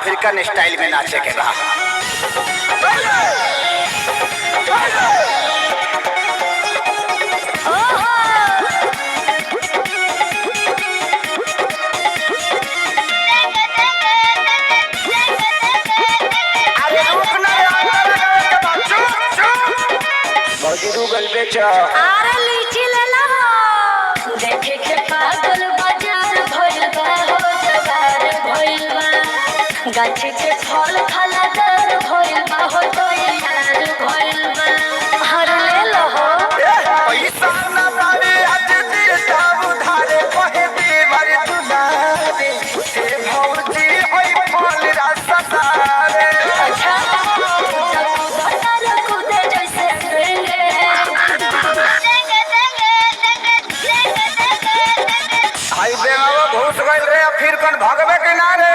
African style में नाचे के बा। अरे लीची ले लो देखे के पागल बाजार भइल बा हो जवार भइल बा गाछी के फल फलादार भइल बा हो तो यार भइल बा हर ले लो हो पैसा ना बारे आज देता उधारे कहे देवर दुलारे से भौजी होई फल रसदारे। अच्छा उधर कूदे जैसे देंगे हाई बेगावा घुस गइल रे अफ्रीकन भगवे के नारे।